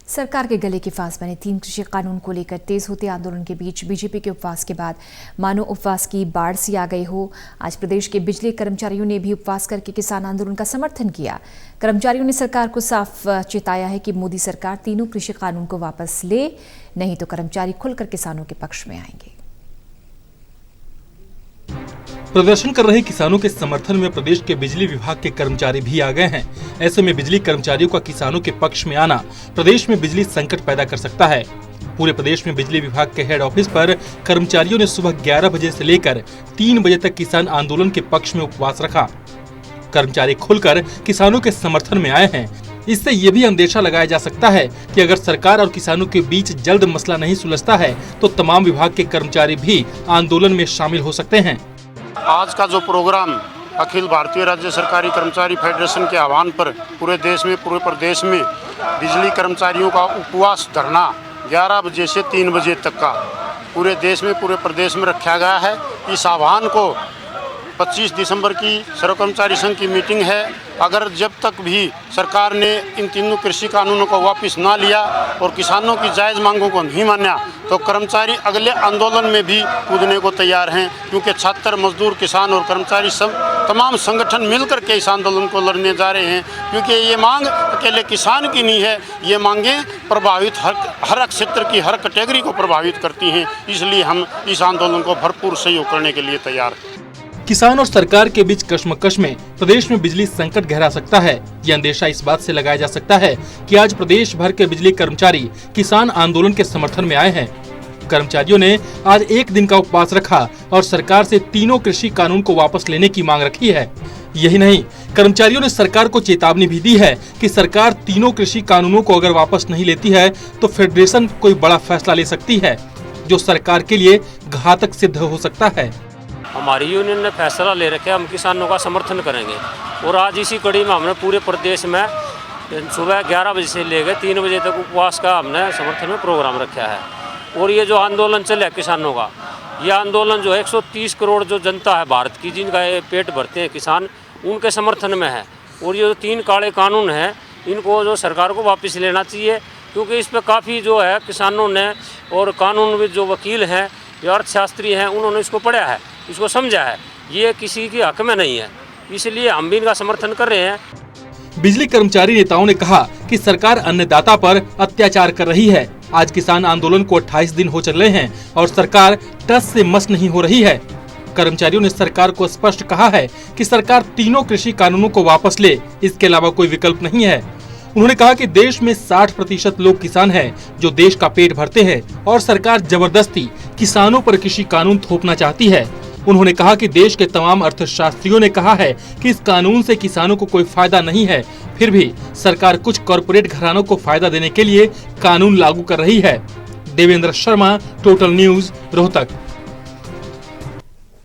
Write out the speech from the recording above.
सरकार के गले के फांस बने 3 कृषि कानून को लेकर तेज होते आंदोलन के बीच बीजेपी के उपवास के बाद मानो उपवास की बाढ़ सी आ गई हो। आज प्रदेश के बिजली कर्मचारियों ने भी उपवास करके किसान आंदोलन का समर्थन किया। कर्मचारियों ने सरकार को साफ चेताया है कि मोदी सरकार तीनों कृषि कानून को वापस ले, नहीं तो कर्मचारी खुलकर किसानों के पक्ष में आएंगे। प्रदर्शन कर रहे किसानों के समर्थन में प्रदेश के बिजली विभाग के कर्मचारी भी आ गए हैं। ऐसे में बिजली कर्मचारियों का किसानों के पक्ष में आना प्रदेश में बिजली संकट पैदा कर सकता है। पूरे प्रदेश में बिजली विभाग के हेड ऑफिस पर कर्मचारियों ने सुबह 11 बजे से लेकर 3 बजे तक किसान आंदोलन के पक्ष में उपवास रखा। कर्मचारी खुलकर किसानों के समर्थन में आए हैं। इससे ये भी अंदेशा लगाया जा सकता है कि अगर सरकार और किसानों के बीच जल्द मसला नहीं सुलझता है तो तमाम विभाग के कर्मचारी भी आंदोलन में शामिल हो सकते हैं। आज का जो प्रोग्राम अखिल भारतीय राज्य सरकारी कर्मचारी फेडरेशन के आह्वान पर पूरे देश में, पूरे प्रदेश में बिजली कर्मचारियों का उपवास धरना 11 बजे से 3 बजे तक का पूरे देश में, पूरे प्रदेश में रखा गया है। इस आह्वान को 25 दिसंबर की सर्व कर्मचारी संघ की मीटिंग है। अगर जब तक भी सरकार ने इन तीनों कृषि कानूनों को वापस ना लिया और किसानों की जायज़ मांगों को नहीं माना तो कर्मचारी अगले आंदोलन में भी कूदने को तैयार हैं, क्योंकि छात्र, मजदूर, किसान और कर्मचारी सब तमाम संगठन मिलकर के इस आंदोलन को लड़ने जा रहे हैं। क्योंकि ये मांग अकेले किसान की नहीं है, ये मांगें प्रभावित हर क्षेत्र की हर कैटेगरी को प्रभावित करती हैं। इसलिए हम इस आंदोलन को भरपूर सहयोग करने के लिए तैयार हैं। किसान और सरकार के बीच कश्मकश में प्रदेश में बिजली संकट गहरा सकता है। ये अंदेशा इस बात से लगाया जा सकता है कि आज प्रदेश भर के बिजली कर्मचारी किसान आंदोलन के समर्थन में आए हैं। कर्मचारियों ने आज 1 दिन का उपवास रखा और सरकार से तीनों कृषि कानून को वापस लेने की मांग रखी है। यही नहीं, कर्मचारियों ने सरकार को चेतावनी भी दी है कि सरकार तीनों कृषि कानूनों को अगर वापस नहीं लेती है तो फेडरेशन कोई बड़ा फैसला ले सकती है, जो सरकार के लिए घातक सिद्ध हो सकता है। हमारी यूनियन ने फैसला ले रखा है, हम किसानों का समर्थन करेंगे और आज इसी कड़ी में हमने पूरे प्रदेश में सुबह 11 बजे से लेकर 3 बजे तक उपवास का हमने समर्थन में प्रोग्राम रखा है। और ये जो आंदोलन चले किसानों का, ये आंदोलन जो है 130 करोड़ जो जनता है भारत की, जिनका ये पेट भरते हैं किसान, उनके समर्थन में है। और ये जो 3 काले कानून हैं, इनको जो सरकार को वापस लेना चाहिए, क्योंकि इस पर काफ़ी जो है किसानों ने और कानून जो वकील हैं, जो अर्थशास्त्री हैं, उन्होंने इसको पढ़ा है, इसको समझा है। ये किसी के हक में नहीं है, इसलिए हम भी इनका समर्थन कर रहे हैं। बिजली कर्मचारी नेताओं ने कहा कि सरकार अन्नदाता पर अत्याचार कर रही है। आज किसान आंदोलन को 28 दिन हो चले हैं और सरकार टस से मस नहीं हो रही है। कर्मचारियों ने सरकार को स्पष्ट कहा है कि सरकार तीनों कृषि कानूनों को वापस ले, इसके अलावा कोई विकल्प नहीं है। उन्होंने कहा कि देश में 60% लोग किसान हैं जो देश का पेट भरते हैं और सरकार जबरदस्ती किसानों पर कृषि कानून थोपना चाहती है। उन्होंने कहा कि देश के तमाम अर्थशास्त्रियों ने कहा है कि इस कानून से किसानों को कोई फायदा नहीं है, फिर भी सरकार कुछ कॉरपोरेट घरानों को फायदा देने के लिए कानून लागू कर रही है। Devendra Sharma, total news, Rohtak.